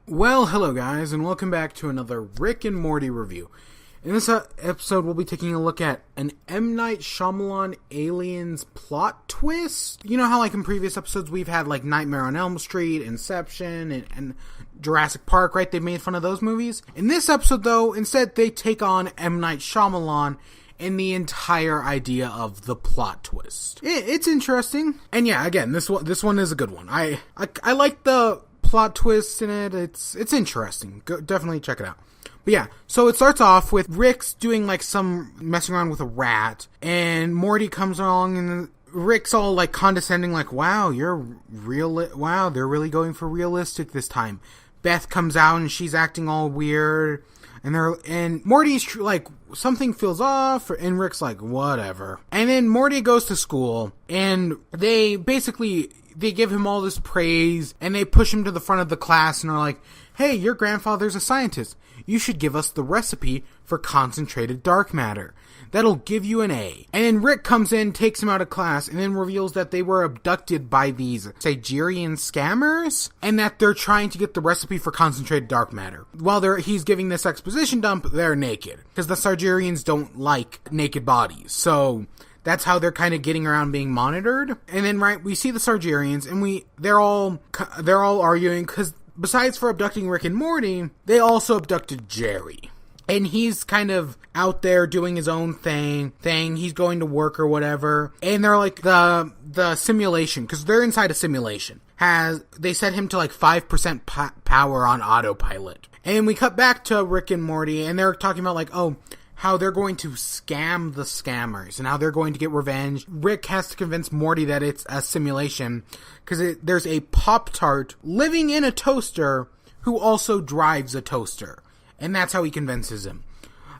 Well, hello guys, and welcome back to another Rick and Morty review. In this episode, we'll be taking a look at an M. Night Shyamalan Aliens plot twist. You know how, like, in previous episodes, we've had, like, Nightmare on Elm Street, Inception, and Jurassic Park, right? They've made fun of those movies. In this episode, though, instead, they take on M. Night Shyamalan and the entire idea of the plot twist. It's interesting. And yeah, again, this one is a good one. I like the plot twist in it. It's interesting. Definitely check it out. But yeah, so it starts off with Rick's doing like some messing around with a rat, and Morty comes along, and Rick's all like condescending, like, "Wow, wow, they're really going for realistic this time." Beth comes out and she's acting all weird, and Morty's like, something feels off, and Rick's like, whatever. And then Morty goes to school, and they give him all this praise, and they push him to the front of the class, and are like, "Hey, your grandfather's a scientist. You should give us the recipe for concentrated dark matter. That'll give you an A." And then Rick comes in, takes him out of class, and then reveals that they were abducted by these Shaym-Aliens scammers, and that they're trying to get the recipe for concentrated dark matter. While he's giving this exposition dump, they're naked, because the Shaym-Aliens don't like naked bodies. So that's how they're kind of getting around being monitored. And then, right, we see the Shaym-Aliens, and they're all arguing, because besides for abducting Rick and Morty, they also abducted Jerry. And he's kind of out there doing his own thing. He's going to work or whatever. And they're like, the simulation, because they're inside a simulation, they set him to like 5% power on autopilot. And we cut back to Rick and Morty, and they're talking about like, how they're going to scam the scammers and how they're going to get revenge. Rick has to convince Morty that it's a simulation because there's a Pop-Tart living in a toaster who also drives a toaster. And that's how he convinces him.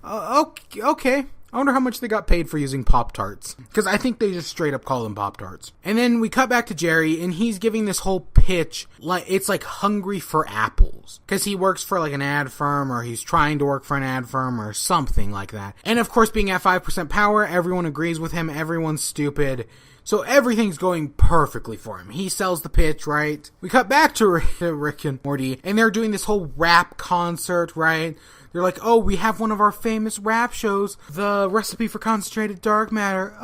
Okay. I wonder how much they got paid for using Pop-Tarts. Because I think they just straight up call them Pop-Tarts. And then we cut back to Jerry, and he's giving this whole pitch, like it's like Hungry for Apples. Because he works for like an ad firm, or he's trying to work for an ad firm, or something like that. And of course, being at 5% power, everyone agrees with him, everyone's stupid. So everything's going perfectly for him. He sells the pitch, right? We cut back to Rick and Morty, and they're doing this whole rap concert, right? They're like, we have one of our famous rap shows, the recipe for concentrated dark matter.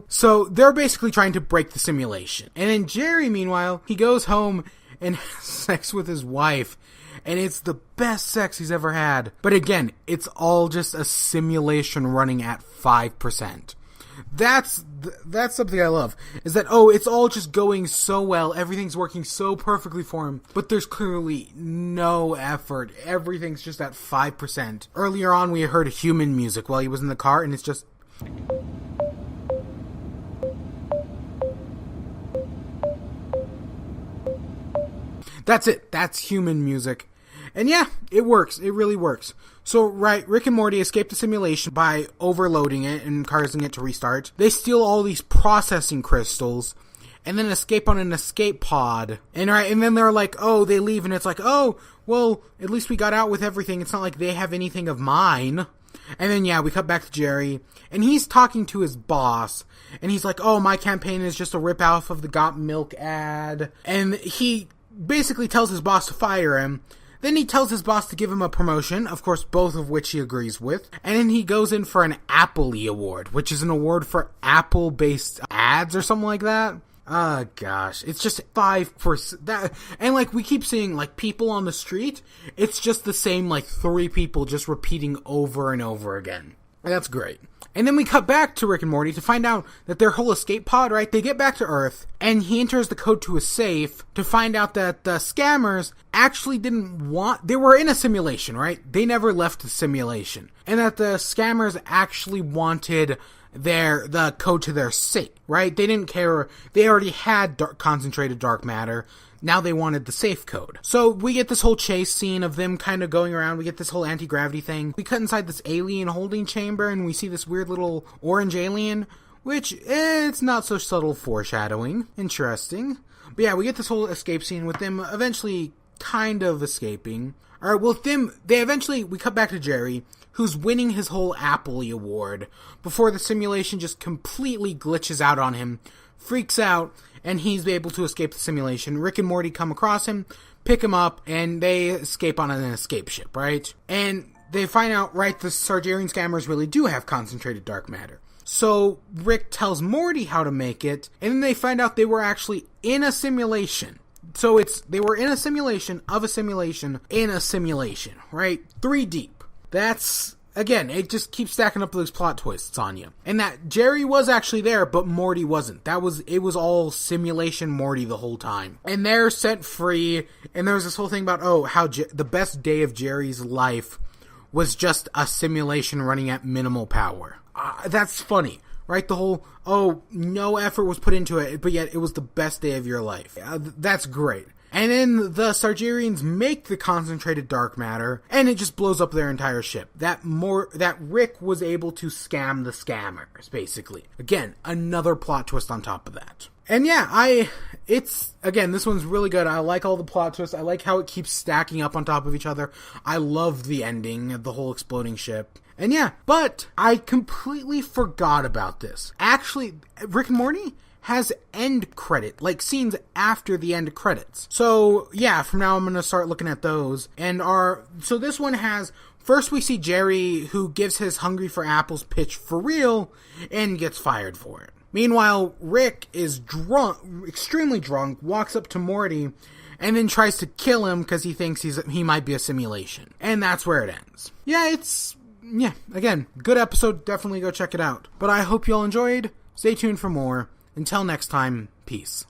So they're basically trying to break the simulation. And then Jerry, meanwhile, he goes home and has sex with his wife. And it's the best sex he's ever had. But again, it's all just a simulation running at 5%. That's something I love, is that, it's all just going so well, everything's working so perfectly for him, but there's clearly no effort, everything's just at 5%. Earlier on, we heard human music while he was in the car, and it's just... That's it, that's human music. And yeah, it works. It really works. So, right, Rick and Morty escape the simulation by overloading it and causing it to restart. They steal all these processing crystals and then escape on an escape pod. And then they're like, they leave, and it's like, well, at least we got out with everything. It's not like they have anything of mine. And then, yeah, we cut back to Jerry, and he's talking to his boss, and he's like, my campaign is just a rip-off of the Got Milk ad. And he basically tells his boss to fire him. Then he tells his boss to give him a promotion, of course, both of which he agrees with. And then he goes in for an Appley Award, which is an award for Apple-based ads or something like that. Oh, gosh. It's just 5%. And, like, we keep seeing, like, people on the street. It's just the same, like, 3 people just repeating over and over again. And that's great. And then we cut back to Rick and Morty to find out that their whole escape pod, right, they get back to Earth, and he enters the code to a safe to find out that the scammers actually they were in a simulation, right? They never left the simulation. And that the scammers actually wanted the code to their safe, right? They didn't care. They already had concentrated dark matter. Now they wanted the safe code. So we get this whole chase scene of them kind of going around. We get this whole anti-gravity thing. We cut inside this alien holding chamber, and we see this weird little orange alien, which it's not so subtle foreshadowing. Interesting. But yeah, we get this whole escape scene with them eventually kind of escaping. Alright, well, we cut back to Jerry, who's winning his whole Appley Award before the simulation just completely glitches out on him, freaks out, and he's able to escape the simulation. Rick and Morty come across him, pick him up, and they escape on an escape ship, right? And they find out, right, the Sargerian scammers really do have concentrated dark matter. So Rick tells Morty how to make it, and then they find out they were actually in a simulation. So they were in a simulation of a simulation in a simulation, right? 3 deep. That's, again, it just keeps stacking up those plot twists on you. And that Jerry was actually there, but Morty wasn't. It was all simulation Morty the whole time. And they're set free, and there was this whole thing about, how the best day of Jerry's life was just a simulation running at minimal power. That's funny, right? The whole, no effort was put into it, but yet it was the best day of your life. That's great. And then the Sargerians make the concentrated dark matter, and it just blows up their entire ship. That Rick was able to scam the scammers, basically. Again, another plot twist on top of that. And yeah, this one's really good. I like all the plot twists. I like how it keeps stacking up on top of each other. I love the ending of the whole exploding ship. And yeah, but I completely forgot about this. Actually, Rick and Morty has end credit, like scenes after the end credits. So yeah, from now I'm going to start looking at those. So this one has, first we see Jerry, who gives his Hungry for Apples pitch for real and gets fired for it. Meanwhile, Rick is drunk, extremely drunk, walks up to Morty and then tries to kill him because he thinks he might be a simulation. And that's where it ends. Yeah, again, good episode. Definitely go check it out. But I hope you all enjoyed. Stay tuned for more. Until next time, peace.